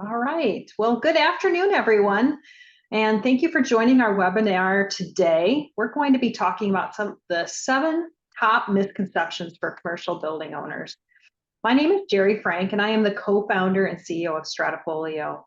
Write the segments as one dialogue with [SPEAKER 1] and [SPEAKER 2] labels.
[SPEAKER 1] All right. Well, good afternoon, everyone. And thank you for joining our webinar today. We're going to be talking about some of the 7 top misconceptions for commercial building owners. My name is Jerry Frank, and I am the co-founder and CEO of Stratafolio.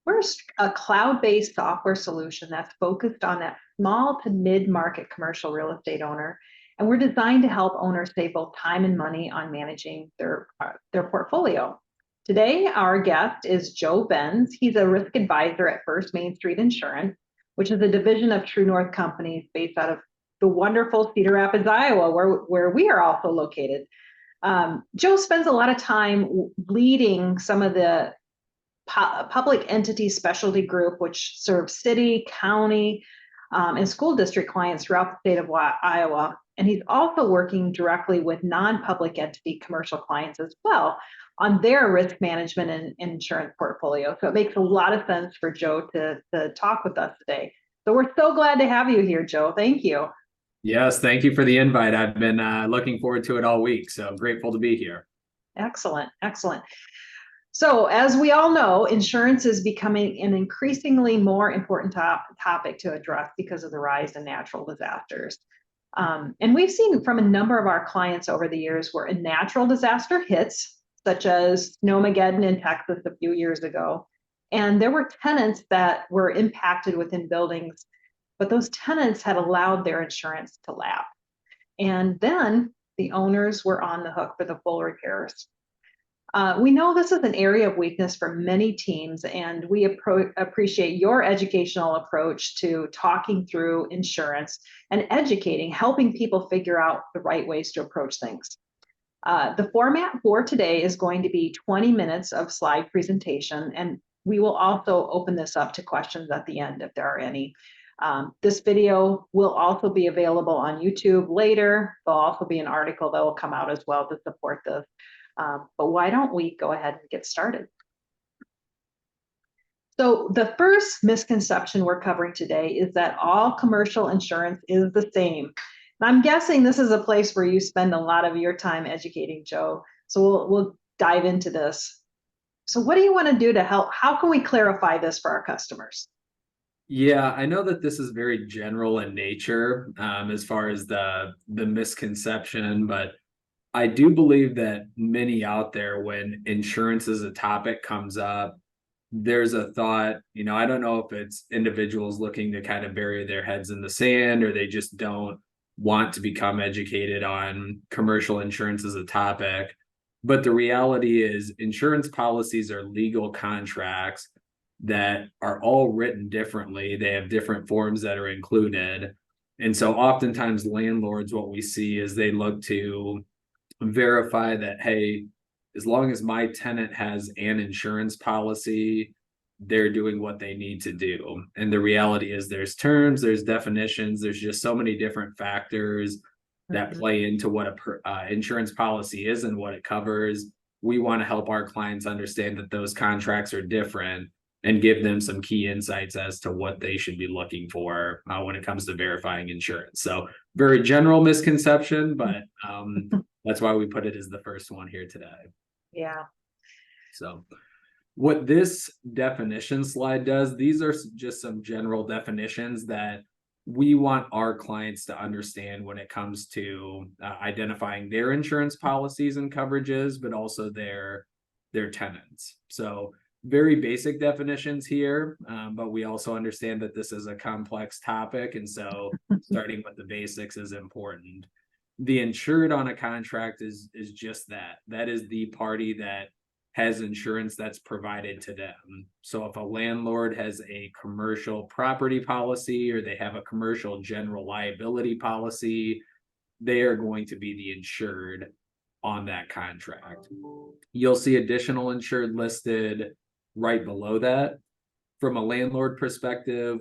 [SPEAKER 1] We're a cloud-based software solution that's focused on that small to mid-market commercial real estate owner. And we're designed to help owners save both time and money on managing their portfolio. Today, our guest is Joe Vens. He's a risk advisor at First MainStreet Insurance, which is a division of True North Companies based out of the wonderful Cedar Rapids, Iowa, where we are also located. Joe spends a lot of time leading some of the public entity specialty group, which serves city, county, and school district clients throughout the state of Iowa. And he's also working directly with non-public entity commercial clients as well on their risk management and insurance portfolio. So it makes a lot of sense for Joe to talk with us today. So we're so glad to have you here, Joe. Thank you.
[SPEAKER 2] Yes, thank you for the invite. I've been looking forward to it all week, so I'm grateful to be here.
[SPEAKER 1] Excellent, excellent. So as we all know, insurance is becoming an increasingly more important topic to address because of the rise in natural disasters. And we've seen from a number of our clients over the years where a natural disaster hits, such as Snowmageddon in Texas a few years ago, and there were tenants that were impacted within buildings, but those tenants had allowed their insurance to lapse. And then the owners were on the hook for the full repairs. We know this is an area of weakness for many teams, and we appreciate your educational approach to talking through insurance and educating, helping people figure out the right ways to approach things. The format for today is going to be 20 minutes of slide presentation, and we will also open this up to questions at the end if there are any. This video will also be available on YouTube later. There'll also be an article that will come out as well to support this. But why don't we go ahead and get started? So the first misconception we're covering today is that all commercial insurance is the same. And I'm guessing this is a place where you spend a lot of your time educating, Joe. So we'll dive into this. So what do you want to do to help? How can we clarify this for our customers?
[SPEAKER 2] Yeah, I know that this is very general in nature as far as the misconception, but I do believe that many out there, when insurance as a topic comes up, there's a thought, I don't know if it's individuals looking to kind of bury their heads in the sand, or they just don't want to become educated on commercial insurance as a topic. But the reality is, insurance policies are legal contracts that are all written differently. They have different forms that are included. And so oftentimes landlords, what we see is they look to verify that, hey, as long as my tenant has an insurance policy, they're doing what they need to do. And the reality is there's terms, there's definitions, there's just so many different factors that play into what a insurance policy is and what it covers. We want to help our clients understand that those contracts are different and give them some key insights as to what they should be looking for when it comes to verifying insurance. So very general misconception, but that's why we put it as the first one here today.
[SPEAKER 1] Yeah.
[SPEAKER 2] So what this definition slide does, these are just some general definitions that we want our clients to understand when it comes to identifying their insurance policies and coverages, but also their tenants. So very basic definitions here, but we also understand that this is a complex topic, and so starting with the basics is important. The insured on a contract is just that. That is the party that has insurance that's provided to them. So if a landlord has a commercial property policy or they have a commercial general liability policy, they are going to be the insured on that contract. You'll see additional insured listed right below that. From a landlord perspective,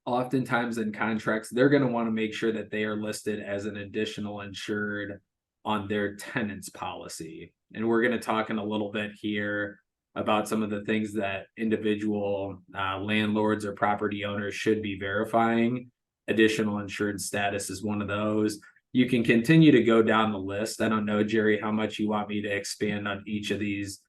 [SPEAKER 2] oftentimes in contracts, they're going to want to make sure that they are listed as an additional insured on their tenant's policy. And we're going to talk in a little bit here about some of the things that individual landlords or property owners should be verifying. Additional insured status is one of those. You can continue to go down the list. I don't know, Jerry, how much you want me to expand on each of these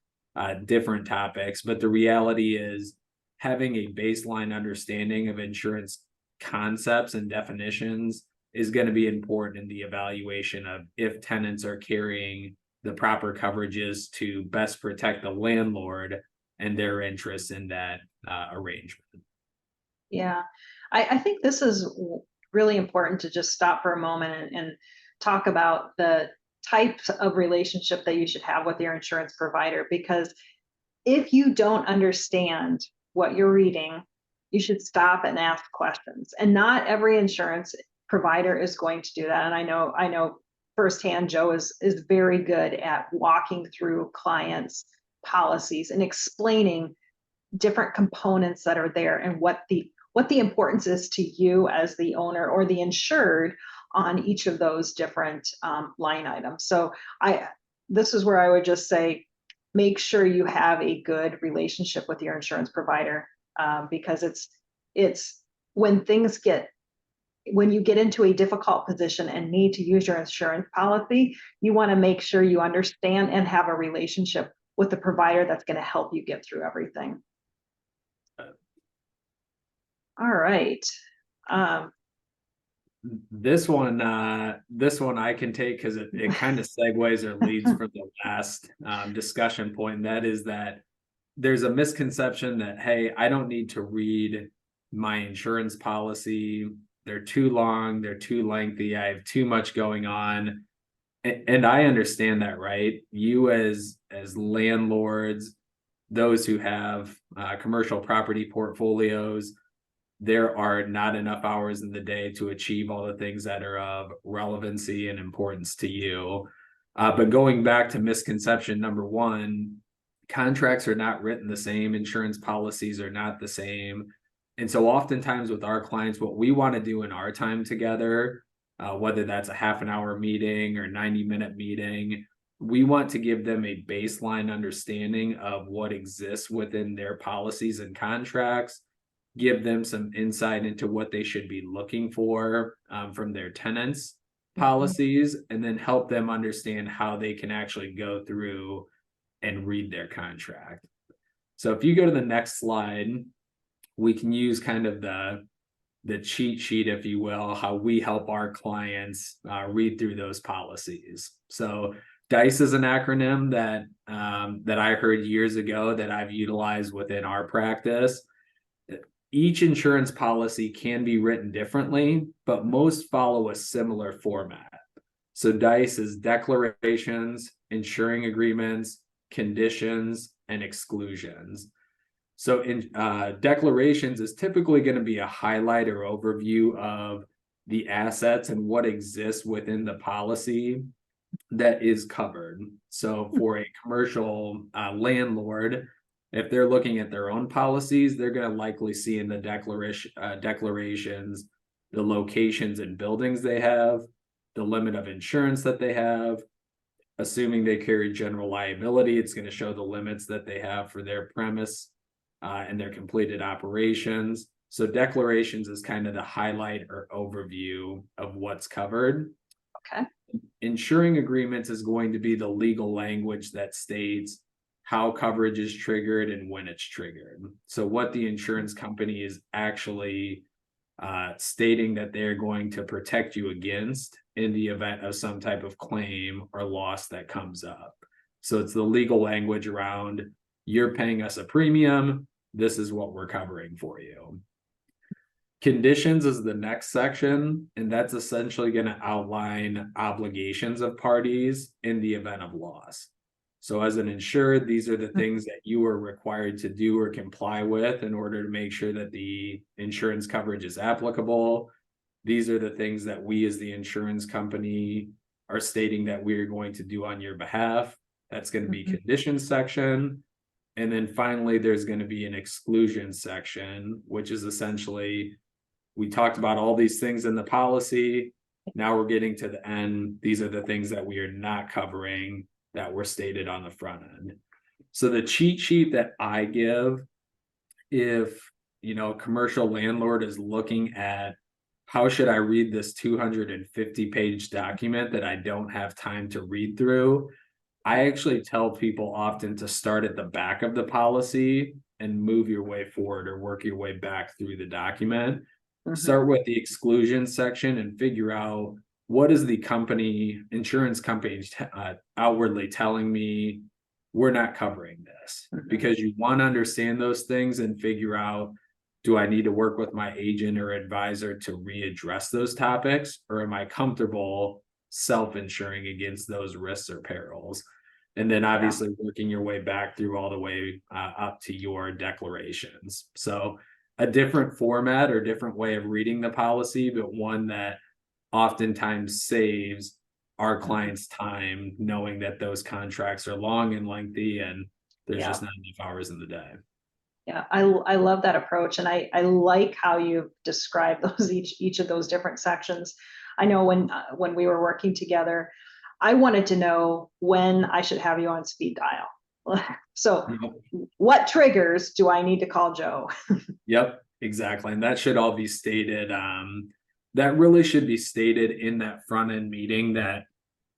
[SPEAKER 2] different topics. But the reality is having a baseline understanding of insurance concepts and definitions is going to be important in the evaluation of if tenants are carrying the proper coverages to best protect the landlord and their interests in that arrangement.
[SPEAKER 1] Yeah, I think this is really important to just stop for a moment and talk about the types of relationship that you should have with your insurance provider, because if you don't understand what you're reading, you should stop and ask questions. And not every insurance provider is going to do that. And I know firsthand, Joe is very good at walking through clients' policies and explaining different components that are there and what the importance is to you as the owner or the insured on each of those different line items. So this is where I would just say, make sure you have a good relationship with your insurance provider, because it's when you get into a difficult position and need to use your insurance policy, you want to make sure you understand and have a relationship with the provider that's going to help you get through everything. All right.
[SPEAKER 2] This one I can take because it kind of segues or leads from the last discussion point. And that is that there's a misconception that, hey, I don't need to read my insurance policy. They're too long, they're too lengthy, I have too much going on. And I understand that, right? You as landlords, those who have commercial property portfolios, there are not enough hours in the day to achieve all the things that are of relevancy and importance to you. But going back to misconception number one, contracts are not written the same, insurance policies are not the same. And so oftentimes with our clients, what we want to do in our time together, whether that's a half an hour meeting or 90-minute meeting, we want to give them a baseline understanding of what exists within their policies and contracts, give them some insight into what they should be looking for from their tenants' policies, and then help them understand how they can actually go through and read their contract. So if you go to the next slide, we can use kind of the cheat sheet, if you will, how we help our clients read through those policies. So DICE is an acronym that I heard years ago that I've utilized within our practice. Each insurance policy can be written differently, but most follow a similar format. So DICE is declarations, insuring agreements, conditions, and exclusions. So in declarations is typically going to be a highlight or overview of the assets and what exists within the policy that is covered. So for a commercial landlord, if they're looking at their own policies, they're going to likely see in the declarations the locations and buildings they have, the limit of insurance that they have. Assuming they carry general liability, it's going to show the limits that they have for their premise and their completed operations. So declarations is kind of the highlight or overview of what's covered.
[SPEAKER 1] Okay.
[SPEAKER 2] Insuring agreements is going to be the legal language that states how coverage is triggered and when it's triggered. So what the insurance company is actually stating that they're going to protect you against in the event of some type of claim or loss that comes up. So it's the legal language around, you're paying us a premium, this is what we're covering for you. Conditions is the next section, and that's essentially going to outline obligations of parties in the event of loss. So as an insured, these are the things that you are required to do or comply with in order to make sure that the insurance coverage is applicable. These are the things that we as the insurance company are stating that we are going to do on your behalf. That's going to be conditions section. And then finally, there's going to be an exclusion section, which is essentially, we talked about all these things in the policy. Now we're getting to the end. These are the things that we are not covering that were stated on the front end. So the cheat sheet that I give, if a commercial landlord is looking at how should I read this 250-page document that I don't have time to read through, I actually tell people often to start at the back of the policy and move your way forward or work your way back through the document.
[SPEAKER 1] Mhm.
[SPEAKER 2] Start with the exclusion section and figure out what is the insurance company outwardly telling me we're not covering this,
[SPEAKER 1] Mhm.
[SPEAKER 2] because you want to understand those things and figure out, do I need to work with my agent or advisor to readdress those topics, or am I comfortable self-insuring against those risks or perils? And then
[SPEAKER 1] Yeah.
[SPEAKER 2] obviously working your way back through all the way up to your declarations. So a different format or different way of reading the policy, but one that oftentimes saves our
[SPEAKER 1] Mhm.
[SPEAKER 2] clients time, knowing that those contracts are long and lengthy and there's
[SPEAKER 1] Yeah.
[SPEAKER 2] just not enough hours in the day.
[SPEAKER 1] Yeah. I love that approach. And I like how you describe those, each of those different sections. I know when we were working together, I wanted to know when I should have you on speed dial. So
[SPEAKER 2] Yep.
[SPEAKER 1] what triggers do I need to call Joe?
[SPEAKER 2] Yep, exactly. And that should all be stated. That really should be stated in that front end meeting that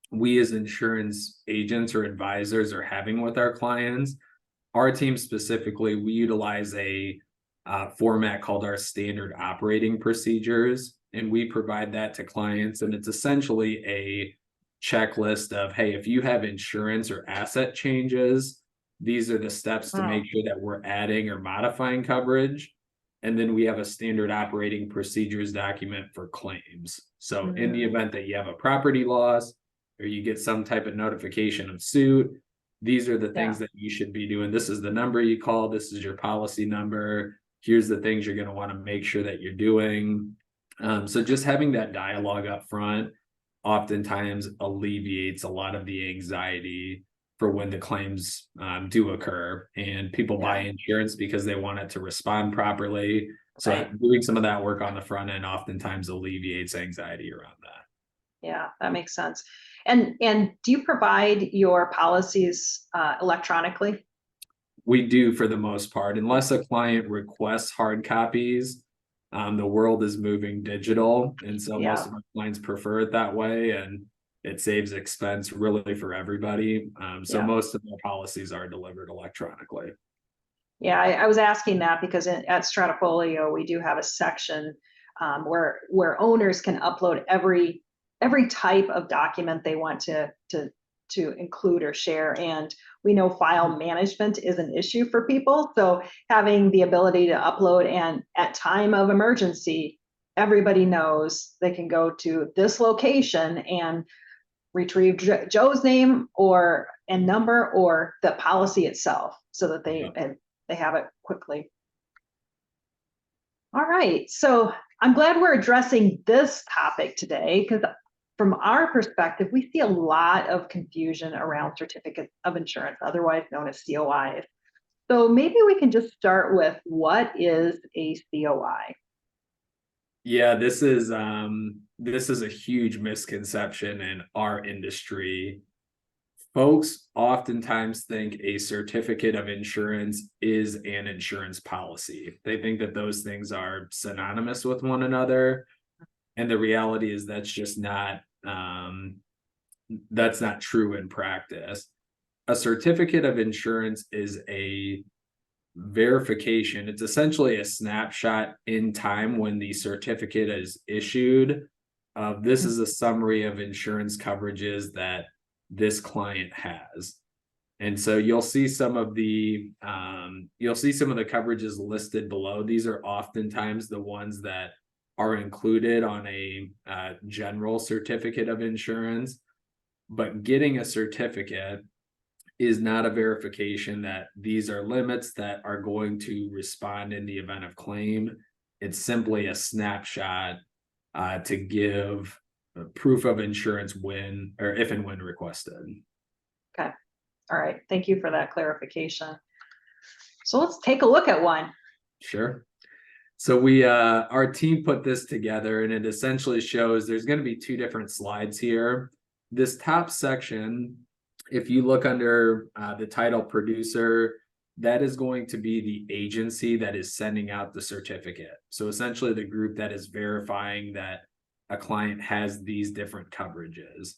[SPEAKER 2] we as insurance agents or advisors are having with our clients. Our team specifically, we utilize a format called our standard operating procedures, and we provide that to clients. And it's essentially a checklist of, hey, if you have insurance or asset changes, these are the steps to
[SPEAKER 1] Oh,
[SPEAKER 2] make sure that we're adding or modifying coverage. And then we have a standard operating procedures document for claims. So, in the
[SPEAKER 1] mhm.
[SPEAKER 2] event that you have a property loss or you get some type of notification of suit, these are the
[SPEAKER 1] Yeah.
[SPEAKER 2] things that you should be doing. This is the number you call. This is your policy number. Here's the things you're going to want to make sure that you're doing. So just having that dialogue up front oftentimes alleviates a lot of the anxiety for when the claims do occur, and people buy
[SPEAKER 1] Yeah.
[SPEAKER 2] insurance because they want it to respond properly. So
[SPEAKER 1] Right.
[SPEAKER 2] doing some of that work on the front end oftentimes alleviates anxiety around that.
[SPEAKER 1] Yeah, that makes sense. And do you provide your policies electronically?
[SPEAKER 2] We do for the most part, unless a client requests hard copies. The world is moving digital, and so most
[SPEAKER 1] Yeah.
[SPEAKER 2] of our clients prefer it that way, and it saves expense really for everybody. So
[SPEAKER 1] Yeah.
[SPEAKER 2] most of our policies are delivered electronically.
[SPEAKER 1] Yeah, I was asking that because at Stratafolio we do have a section where owners can upload every type of document they want to include or share. And we know file management is an issue for people, so having the ability to upload and at time of emergency, everybody knows they can go to this location and retrieve Joe's name or and number or the policy itself, so that
[SPEAKER 2] Yeah.
[SPEAKER 1] they have it quickly. All right, so I'm glad we're addressing this topic today because from our perspective, we see a lot of confusion around certificates of insurance, otherwise known as COIs. So maybe we can just start with what is a COI?
[SPEAKER 2] Yeah, this is a huge misconception in our industry. Folks oftentimes think a certificate of insurance is an insurance policy. They think that those things are synonymous with one another. And the reality is that's not true in practice. A certificate of insurance is a verification. It's essentially a snapshot in time when the certificate is issued. This is a summary of insurance coverages that this client has. And so you'll see some of the coverages listed below. These are oftentimes the ones that are included on a general certificate of insurance. But getting a certificate is not a verification that these are limits that are going to respond in the event of claim. It's simply a snapshot to give proof of insurance when or if and when requested.
[SPEAKER 1] Okay, all right, thank you for that clarification. So let's take a look at one.
[SPEAKER 2] Sure. So our team put this together, and it essentially shows there's going to be two different slides here. This top section, if you look under the title producer, that is going to be the agency that is sending out the certificate. So essentially the group that is verifying that a client has these different coverages.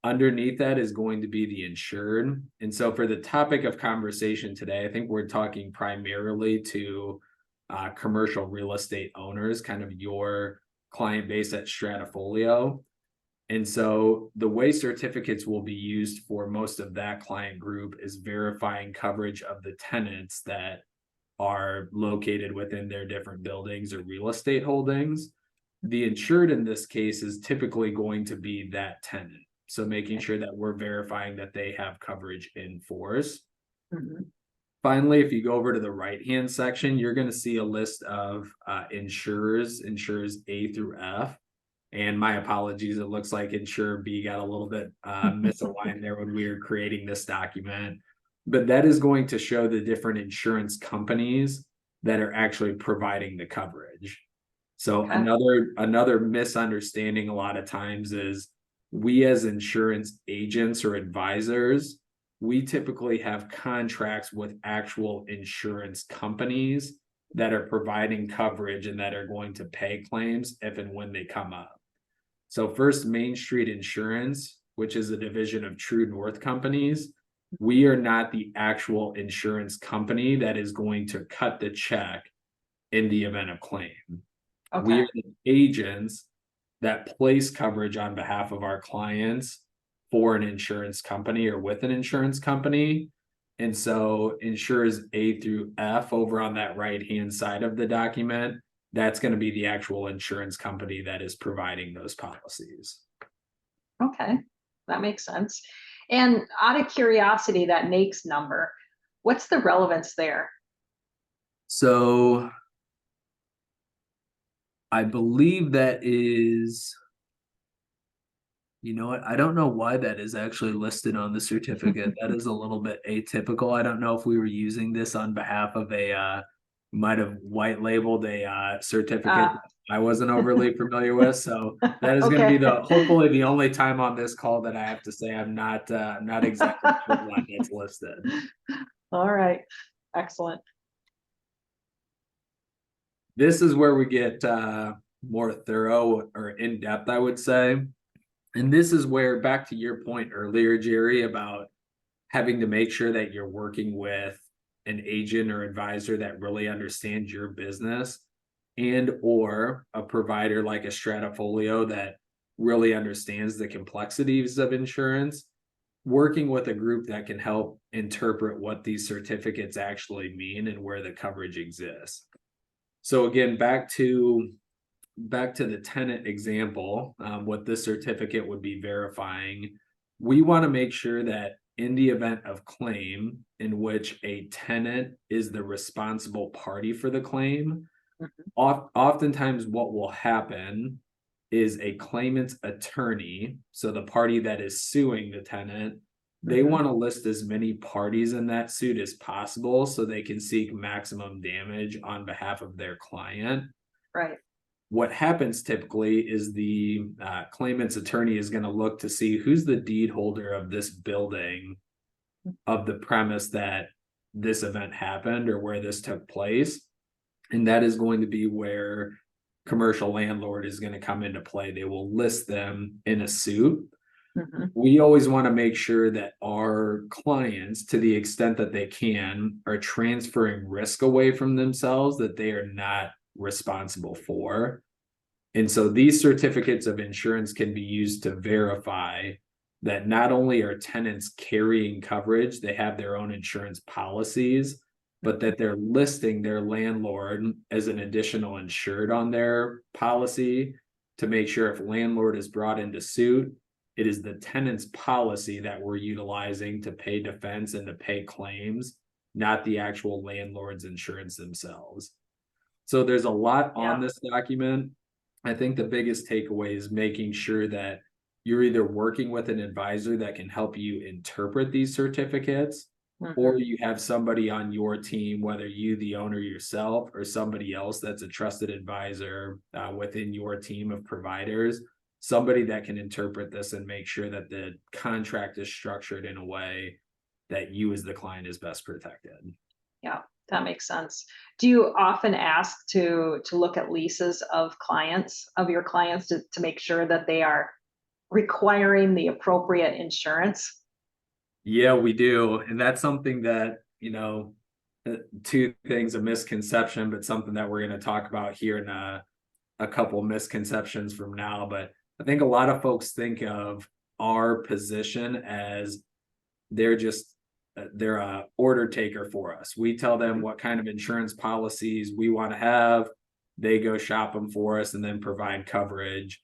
[SPEAKER 2] Underneath that is going to be the insured. And so for the topic of conversation today, I think we're talking primarily to commercial real estate owners, kind of your client base at Stratafolio. And so the way certificates will be used for most of that client group is verifying coverage of the tenants that are located within their different buildings or real estate holdings. The insured in this case is typically going to be that tenant. So making sure that we're verifying that they have coverage in force.
[SPEAKER 1] Mhm.
[SPEAKER 2] Finally, if you go over to the right-hand section, you're going to see a list of insurers A through F. And my apologies, it looks like insurer B got a little bit misaligned there when we were creating this document. But that is going to show the different insurance companies that are actually providing the coverage. So
[SPEAKER 1] Okay.
[SPEAKER 2] another misunderstanding a lot of times is we as insurance agents or advisors, we typically have contracts with actual insurance companies that are providing coverage and that are going to pay claims if and when they come up. So first, MainStreet Insurance, which is a division of True North Companies, we are not the actual insurance company that is going to cut the check in the event of claim. We
[SPEAKER 1] Okay.
[SPEAKER 2] are the agents that place coverage on behalf of our clients for an insurance company or with an insurance company. And so insurers A through F over on that right-hand side of the document, that's going to be the actual insurance company that is providing those policies.
[SPEAKER 1] Okay. That makes sense. And out of curiosity, that NAICS number, what's the relevance there?
[SPEAKER 2] So I believe that is, you know what? I don't know why that is actually listed on the certificate. That is a little bit atypical. I don't know if we were using this on behalf of might have white labeled a certificate
[SPEAKER 1] Uh,
[SPEAKER 2] I wasn't overly familiar with. So that is going to be
[SPEAKER 1] okay.
[SPEAKER 2] hopefully the only time on this call that I have to say I'm not exactly sure why that's listed.
[SPEAKER 1] All right. Excellent.
[SPEAKER 2] This is where we get more thorough or in depth, I would say. And this is where, back to your point earlier, Jerry, about having to make sure that you're working with an agent or advisor that really understands your business, and or a provider like a Stratafolio that really understands the complexities of insurance, working with a group that can help interpret what these certificates actually mean and where the coverage exists. So again, back to the tenant example, what this certificate would be verifying, we want to make sure that in the event of claim in which a tenant is the responsible party for the claim,
[SPEAKER 1] Mhm.
[SPEAKER 2] oftentimes what will happen is a claimant's attorney, so the party that is suing the tenant, they
[SPEAKER 1] Mhm.
[SPEAKER 2] want to list as many parties in that suit as possible so they can seek maximum damage on behalf of their client.
[SPEAKER 1] Right.
[SPEAKER 2] What happens typically is the claimant's attorney is going to look to see who's the deed holder of this building, of the premise that this event happened or where this took place. And that is going to be where commercial landlord is going to come into play. They will list them in a suit.
[SPEAKER 1] Mhm.
[SPEAKER 2] We always want to make sure that our clients, to the extent that they can, are transferring risk away from themselves that they are not responsible for. And so these certificates of insurance can be used to verify that not only are tenants carrying coverage, they have their own insurance policies, but that they're listing their landlord as an additional insured on their policy to make sure if landlord is brought into suit, it is the tenant's policy that we're utilizing to pay defense and to pay claims, not the actual landlord's insurance themselves. So there's a lot on
[SPEAKER 1] Yeah.
[SPEAKER 2] this document. I think the biggest takeaway is making sure that you're either working with an advisor that can help you interpret these certificates, or
[SPEAKER 1] Mhm.
[SPEAKER 2] you have somebody on your team, whether you, the owner yourself, or somebody else that's a trusted advisor within your team of providers, somebody that can interpret this and make sure that the contract is structured in a way that you as the client is best protected.
[SPEAKER 1] Yeah, that makes sense. Do you often ask to look at leases of your clients to make sure that they are requiring the appropriate insurance?
[SPEAKER 2] Yeah, we do. And that's something that, two things, a misconception, but something that we're going to talk about here in a couple misconceptions from now. But I think a lot of folks think of our position as they're just they're a order taker for us. We tell them what kind of insurance policies we want to have. They go shop them for us and then provide coverage.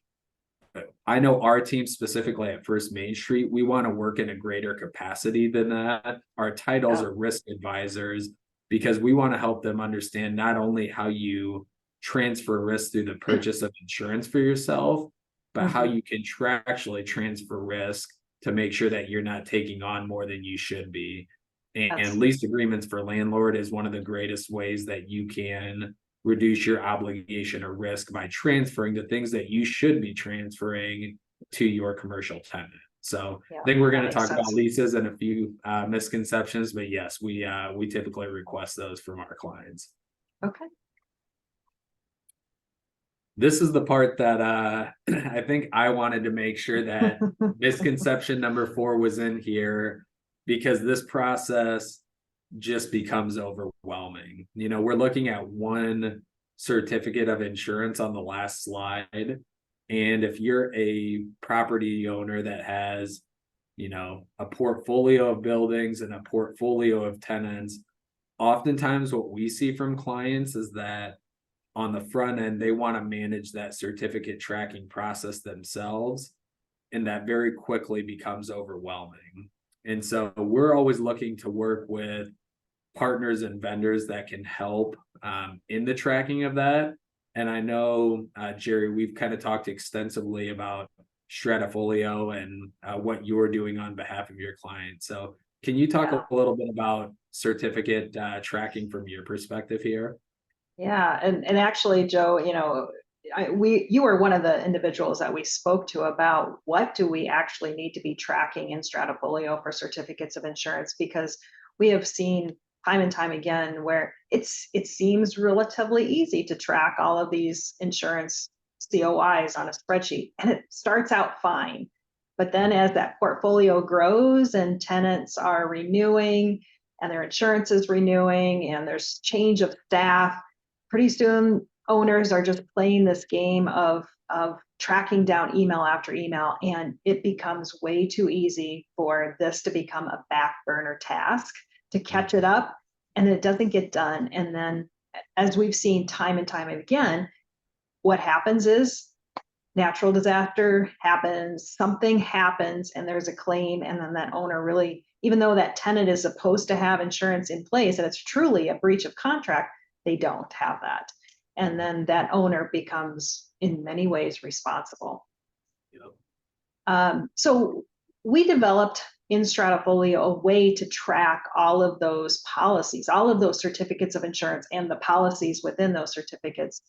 [SPEAKER 2] I know our team specifically at First MainStreet, we want to work in a greater capacity than that. Our titles
[SPEAKER 1] Yeah.
[SPEAKER 2] are risk advisors because we want to help them understand not only how you transfer risk through the purchase of insurance for yourself, but how
[SPEAKER 1] Mhm.
[SPEAKER 2] you contractually transfer risk to make sure that you're not taking on more than you should be. And
[SPEAKER 1] That's
[SPEAKER 2] lease agreements for landlord is one of the greatest ways that you can reduce your obligation or risk by transferring the things that you should be transferring to your commercial tenant. So
[SPEAKER 1] yeah,
[SPEAKER 2] I think we're
[SPEAKER 1] that
[SPEAKER 2] going to
[SPEAKER 1] makes
[SPEAKER 2] talk about
[SPEAKER 1] sense.
[SPEAKER 2] leases and a few misconceptions, but yes, we typically request those from our clients.
[SPEAKER 1] Okay.
[SPEAKER 2] This is the part that I think I wanted to make sure that misconception number 4 was in here because this process just becomes overwhelming. We're looking at one certificate of insurance on the last slide. And if you're a property owner that has, a portfolio of buildings and a portfolio of tenants, oftentimes what we see from clients is that on the front end, they want to manage that certificate tracking process themselves. And that very quickly becomes overwhelming. And so we're always looking to work with partners and vendors that can help in the tracking of that. And I know, Jerry, we've kind of talked extensively about Stratafolio and what you're doing on behalf of your client. So can you talk
[SPEAKER 1] Yeah.
[SPEAKER 2] a little bit about certificate tracking from your perspective here?
[SPEAKER 1] Yeah. And actually, Joe, you were one of the individuals that we spoke to about what do we actually need to be tracking in Stratafolio for certificates of insurance, because we have seen time and time again where it seems relatively easy to track all of these insurance COIs on a spreadsheet, and it starts out fine. But then as that portfolio grows and tenants are renewing and their insurance is renewing and there's change of staff, pretty soon owners are just playing this game of tracking down email after email, and it becomes way too easy for this to become a back burner task to catch it up, and it doesn't get done. And then, as we've seen time and time again, what happens is natural disaster happens, something happens, and there's a claim, and then that owner really, even though that tenant is supposed to have insurance in place and it's truly a breach of contract, they don't have that. And then that owner becomes in many ways responsible.
[SPEAKER 2] Yep.
[SPEAKER 1] So we developed in Stratafolio a way to track all of those policies, all of those certificates of insurance and the policies within those certificates.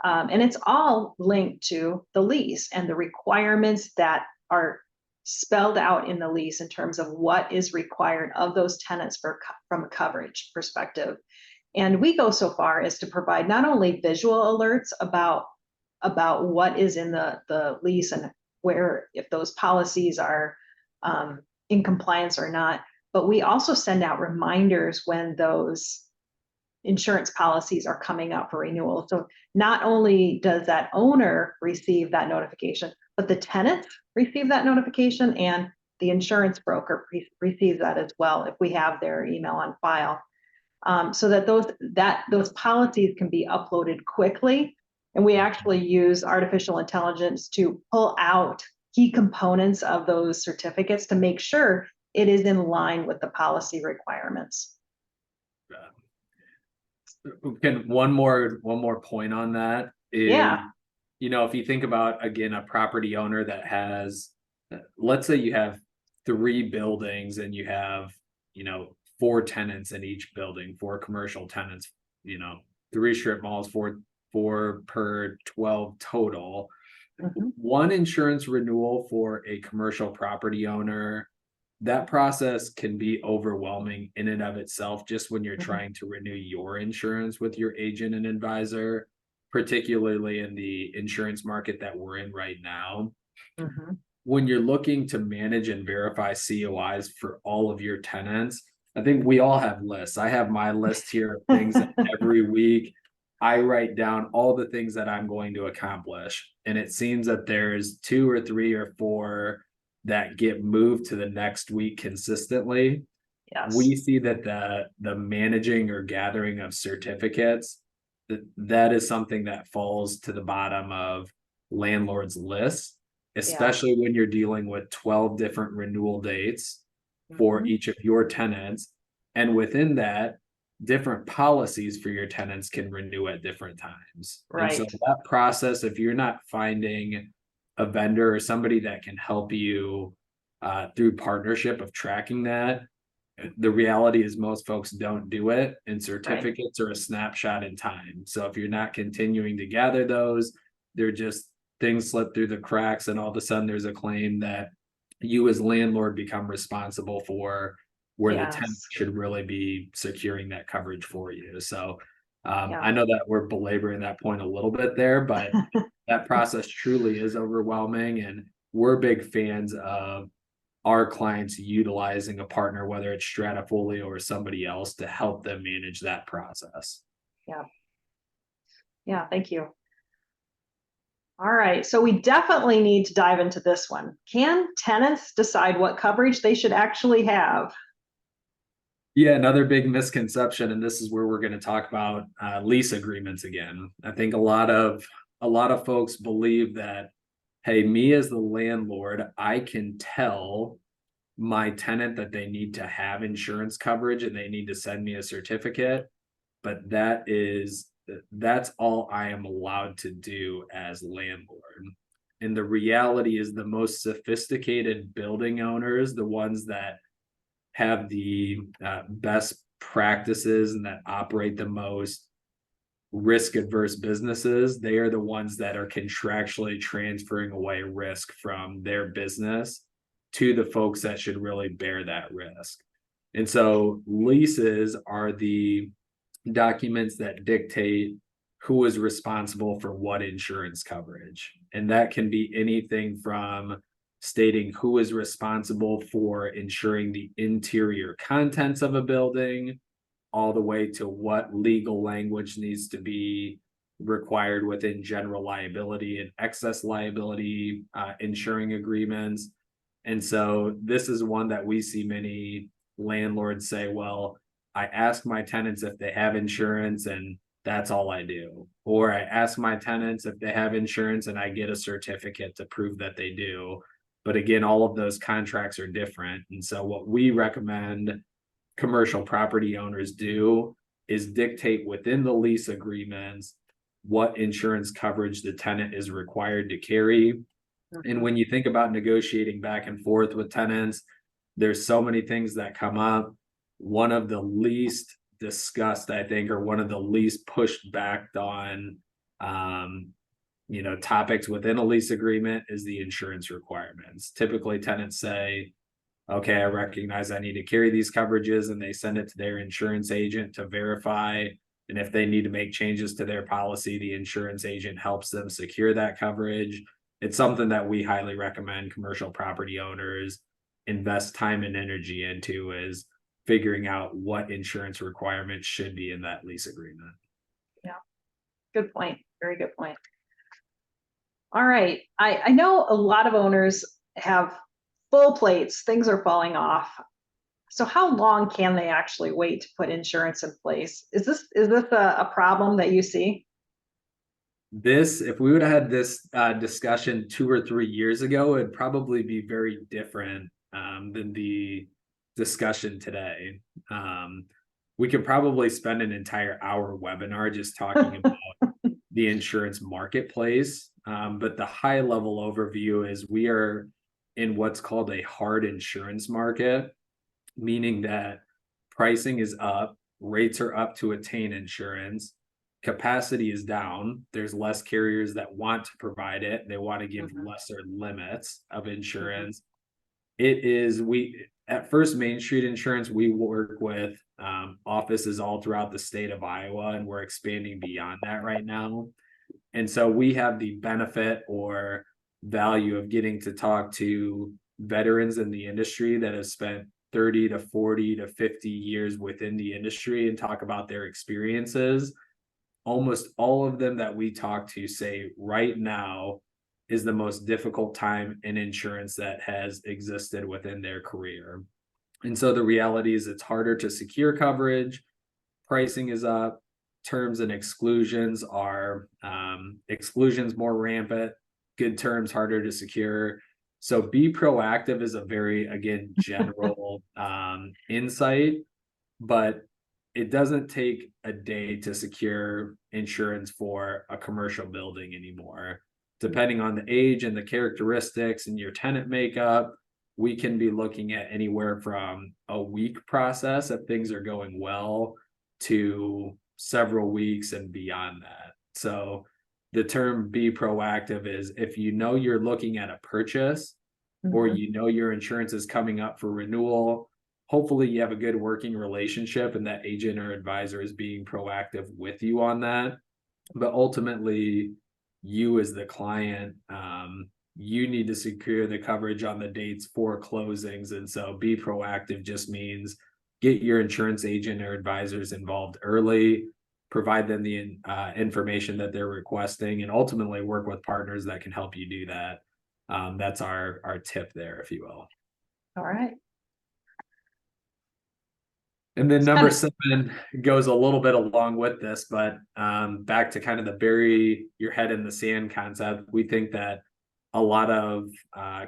[SPEAKER 1] And it's all linked to the lease and the requirements that are spelled out in the lease in terms of what is required of those tenants from a coverage perspective. And we go so far as to provide not only visual alerts about what is in the lease and where, if those policies are in compliance or not, but we also send out reminders when those insurance policies are coming up for renewal. So not only does that owner receive that notification, but the tenants receive that notification, and the insurance broker receives that as well if we have their email on file. So that those policies can be uploaded quickly. And we actually use artificial intelligence to pull out key components of those certificates to make sure it is in line with the policy requirements.
[SPEAKER 2] Can one more point on that is,
[SPEAKER 1] Yeah.
[SPEAKER 2] if you think about, again, a property owner that has, let's say you have 3 buildings and you have, 4 tenants in each building, 4 commercial tenants, 3 strip malls, 4 per 12 total.
[SPEAKER 1] Mhm.
[SPEAKER 2] One insurance renewal for a commercial property owner, that process can be overwhelming in and of itself, just when you're
[SPEAKER 1] Mhm.
[SPEAKER 2] trying to renew your insurance with your agent and advisor, particularly in the insurance market that we're in right now.
[SPEAKER 1] Mhm.
[SPEAKER 2] when you're looking to manage and verify COIs for all of your tenants, I think we all have lists. I have my list here of things that every week I write down all the things that I'm going to accomplish. And it seems that there's 2 or 3 or 4 that get moved to the next week consistently.
[SPEAKER 1] Yes.
[SPEAKER 2] We see that the managing or gathering of certificates, that is something that falls to the bottom of landlords' lists,
[SPEAKER 1] Yeah.
[SPEAKER 2] especially when you're dealing with 12 different renewal dates for
[SPEAKER 1] Mhm.
[SPEAKER 2] each of your tenants. And within that, different policies for your tenants can renew at different times. And so
[SPEAKER 1] Right.
[SPEAKER 2] that process, if you're not finding a vendor or somebody that can help you through partnership of tracking that, the reality is most folks don't do it, and
[SPEAKER 1] Right.
[SPEAKER 2] certificates are a snapshot in time. So if you're not continuing to gather those, they're just things slip through the cracks, and all of a sudden there's a claim that you as landlord become responsible for, where the tenant
[SPEAKER 1] Yes.
[SPEAKER 2] should really be securing that coverage for you. So
[SPEAKER 1] Yeah.
[SPEAKER 2] I know that we're belaboring that point a little bit there, but that process truly is overwhelming, and we're big fans of our clients utilizing a partner, whether it's Stratafolio or somebody else, to help them manage that process.
[SPEAKER 1] Yeah. Yeah. Thank you. All right. So we definitely need to dive into this one. Can tenants decide what coverage they should actually have?
[SPEAKER 2] Yeah, another big misconception, and this is where we're going to talk about lease agreements again. I think a lot of folks believe that, hey, me as the landlord, I can tell my tenant that they need to have insurance coverage and they need to send me a certificate, but that's all I am allowed to do as landlord. And the reality is the most sophisticated building owners, the ones that have the best practices and that operate the most risk adverse businesses, they are the ones that are contractually transferring away risk from their business to the folks that should really bear that risk. And so leases are the documents that dictate who is responsible for what insurance coverage. And that can be anything from stating who is responsible for ensuring the interior contents of a building, all the way to what legal language needs to be required within general liability and excess liability insuring agreements. And so this is one that we see many landlords say, well, I ask my tenants if they have insurance and that's all I do. Or I ask my tenants if they have insurance and I get a certificate to prove that they do. But again, all of those contracts are different. And so what we recommend commercial property owners do is dictate within the lease agreements what insurance coverage the tenant is required to carry. And
[SPEAKER 1] Mhm.
[SPEAKER 2] when you think about negotiating back and forth with tenants, there's so many things that come up. One of the least discussed, I think, or one of the least pushed back on um, topics within a lease agreement is the insurance requirements. Typically tenants say, okay, I recognize I need to carry these coverages, and they send it to their insurance agent to verify. And if they need to make changes to their policy, the insurance agent helps them secure that coverage. It's something that we highly recommend commercial property owners invest time and energy into, is figuring out what insurance requirements should be in that lease agreement.
[SPEAKER 1] Yeah. Good point. Very good point. All right. I know a lot of owners have full plates, things are falling off. So how long can they actually wait to put insurance in place? Is this a problem that you see?
[SPEAKER 2] This, if we would have had this discussion 2 or 3 years ago, it'd probably be very different than the discussion today. Um, we could probably spend an entire hour webinar just talking about the insurance marketplace. But the high level overview is we are in what's called a hard insurance market, meaning that pricing is up, rates are up to attain insurance, capacity is down. There's less carriers that want to provide it. They want to give
[SPEAKER 1] Mhm.
[SPEAKER 2] lesser limits of
[SPEAKER 1] Mhm.
[SPEAKER 2] insurance. It is, we at first MainStreet Insurance, we work with offices all throughout the state of Iowa, and we're expanding beyond that right now. And so we have the benefit or value of getting to talk to veterans in the industry that have spent 30 to 40 to 50 years within the industry and talk about their experiences. Almost all of them that we talk to say right now is the most difficult time in insurance that has existed within their career. And so the reality is it's harder to secure coverage, pricing is up, terms and exclusions are exclusions more rampant, good terms harder to secure. So be proactive is a very, again, general insight, but it doesn't take a day to secure insurance for a commercial building anymore. Depending on the age and the characteristics and your tenant makeup, we can be looking at anywhere from a week process if things are going well to several weeks and beyond that. So the term be proactive is if you know you're looking at a purchase or
[SPEAKER 1] Mhm.
[SPEAKER 2] you know your insurance is coming up for renewal, hopefully you have a good working relationship and that agent or advisor is being proactive with you on that. But ultimately, you as the client, you need to secure the coverage on the dates for closings. And so be proactive just means get your insurance agent or advisors involved early, provide them the information that they're requesting, and ultimately work with partners that can help you do that. That's our tip there, if you will.
[SPEAKER 1] All right.
[SPEAKER 2] And then
[SPEAKER 1] It's
[SPEAKER 2] number
[SPEAKER 1] kind of,
[SPEAKER 2] 7 goes a little bit along with this, but back to kind of the bury your head in the sand concept. We think that a lot of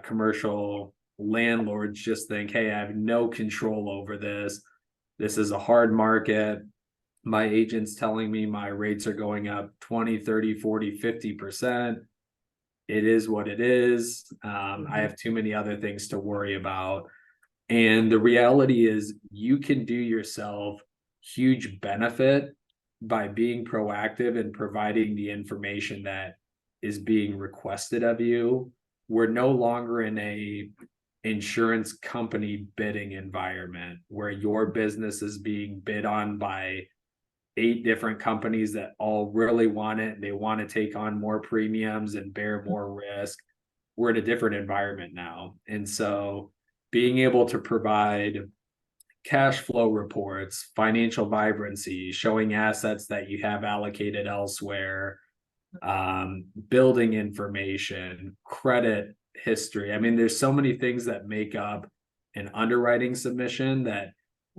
[SPEAKER 2] commercial landlords just think, hey, I have no control over this. This is a hard market. My agent's telling me my rates are going up 20, 30, 40, 50%. It is what it is. I have too many other things to worry about. And the reality is, you can do yourself huge benefit by being proactive and providing the information that is being requested of you. We're no longer in a insurance company bidding environment where your business is being bid on by 8 different companies that all really want it. They want to take on more premiums and bear more risk. We're in a different environment now. And so being able to provide cash flow reports, financial vibrancy, showing assets that you have allocated elsewhere, building information, credit history. I mean, there's so many things that make up an underwriting submission that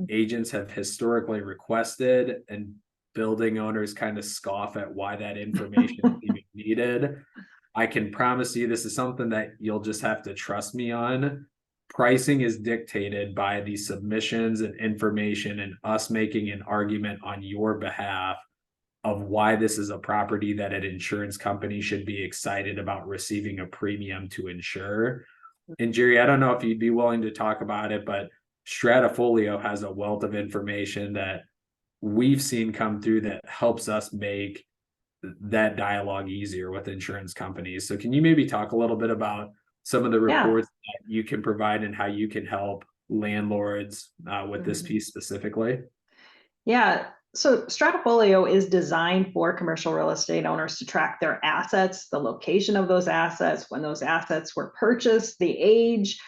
[SPEAKER 2] agents have historically requested, and building owners kind of scoff at why that information is even needed. I can promise you this is something that you'll just have to trust me on. Pricing is dictated by the submissions and information and us making an argument on your behalf of why this is a property that an insurance company should be excited about receiving a premium to insure. And Jerry, I don't know if you'd be willing to talk about it, but Stratafolio has a wealth of information that we've seen come through that helps us make that dialogue easier with insurance companies. So can you maybe talk a little bit about some of the
[SPEAKER 1] yeah.
[SPEAKER 2] reports that you can provide and how you can help landlords with this piece specifically?
[SPEAKER 1] Yeah. So Stratafolio is designed for commercial real estate owners to track their assets, the location of those assets, when those assets were purchased, the age.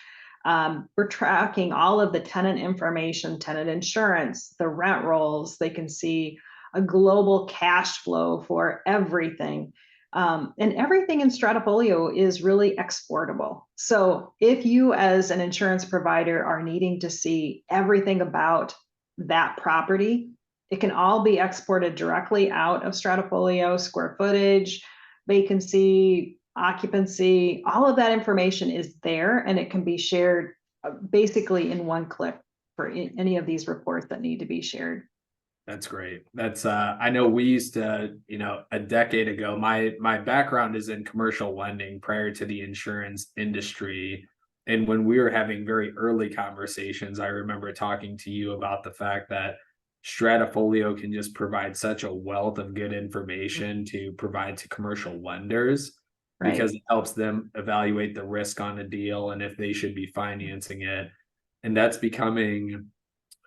[SPEAKER 1] We're tracking all of the tenant information, tenant insurance, the rent rolls. They can see a global cash flow for everything. And everything in Stratafolio is really exportable. So if you, as an insurance provider, are needing to see everything about that property, it can all be exported directly out of Stratafolio, square footage, vacancy, occupancy, all of that information is there, and it can be shared basically in one click for any of these reports that need to be shared.
[SPEAKER 2] That's great. That's I know we used to, a decade ago, my background is in commercial lending prior to the insurance industry. And when we were having very early conversations, I remember talking to you about the fact that Stratafolio can just provide such a wealth of good information to provide to commercial lenders
[SPEAKER 1] Right.
[SPEAKER 2] because it helps them evaluate the risk on a deal and if they should be financing it. And that's becoming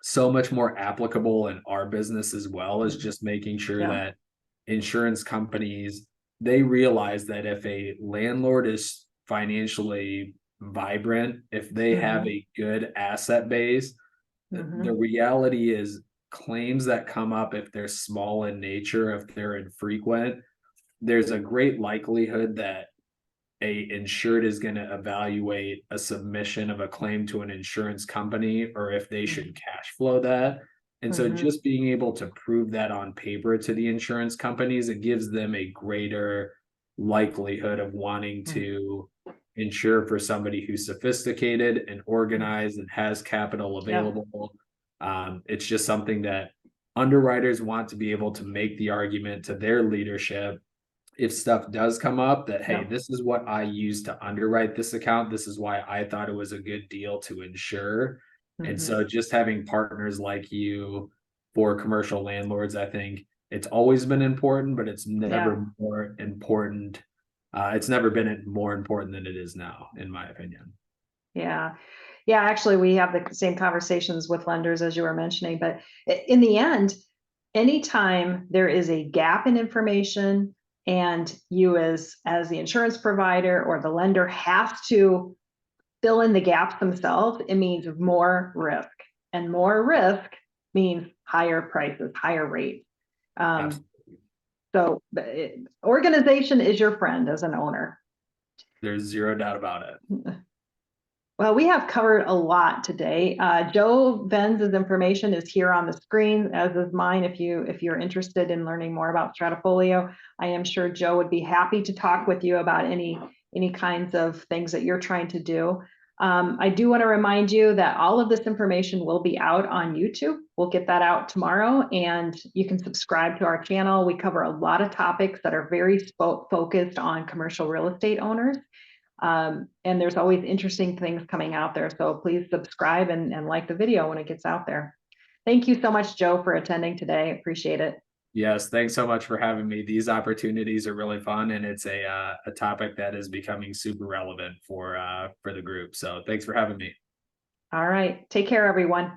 [SPEAKER 2] so much more applicable in our business as well, as just making sure
[SPEAKER 1] Yeah.
[SPEAKER 2] that insurance companies, they realize that if a landlord is financially vibrant, if they have
[SPEAKER 1] Mhm.
[SPEAKER 2] a good asset base, the
[SPEAKER 1] Mhm.
[SPEAKER 2] reality is claims that come up, if they're small in nature, if they're infrequent, there's a great likelihood that a insured is going to evaluate a submission of a claim to an insurance company, or if they should
[SPEAKER 1] Mhm.
[SPEAKER 2] cash flow that. And so
[SPEAKER 1] Mhm.
[SPEAKER 2] just being able to prove that on paper to the insurance companies, it gives them a greater likelihood of wanting
[SPEAKER 1] Mhm.
[SPEAKER 2] to insure for somebody who's sophisticated and
[SPEAKER 1] Mhm.
[SPEAKER 2] organized and has capital
[SPEAKER 1] Yeah.
[SPEAKER 2] available. It's just something that underwriters want to be able to make the argument to their leadership if stuff does come up that, hey,
[SPEAKER 1] Yeah.
[SPEAKER 2] this is what I used to underwrite this account. This is why I thought it was a good deal to insure. And
[SPEAKER 1] Mhm.
[SPEAKER 2] so just having partners like you for commercial landlords, I think it's always been important, but it's
[SPEAKER 1] Yeah.
[SPEAKER 2] never more important. It's never been more important than it is now, in my opinion.
[SPEAKER 1] Yeah. Yeah, actually, we have the same conversations with lenders as you were mentioning, but in the end, anytime there is a gap in information and you as the insurance provider or the lender has to fill in the gaps themselves, it means more risk. And more risk means higher prices, higher rates. Um,
[SPEAKER 2] Absolutely.
[SPEAKER 1] so organization is your friend as an owner.
[SPEAKER 2] There's zero doubt about it.
[SPEAKER 1] Well, we have covered a lot today. Joe Vens' information is here on the screen, as is mine. If you're interested in learning more about Stratifolio, I am sure Joe would be happy to talk with you about any kinds of things that you're trying to do. I do want to remind you that all of this information will be out on YouTube. We'll get that out tomorrow, and you can subscribe to our channel. We cover a lot of topics that are very focused on commercial real estate owners. And there's always interesting things coming out there. So please subscribe and like the video when it gets out there. Thank you so much, Joe, for attending today. Appreciate it.
[SPEAKER 2] Yes, thanks so much for having me. These opportunities are really fun, and it's a topic that is becoming super relevant for the group. So thanks for having me.
[SPEAKER 1] All right. Take care, everyone.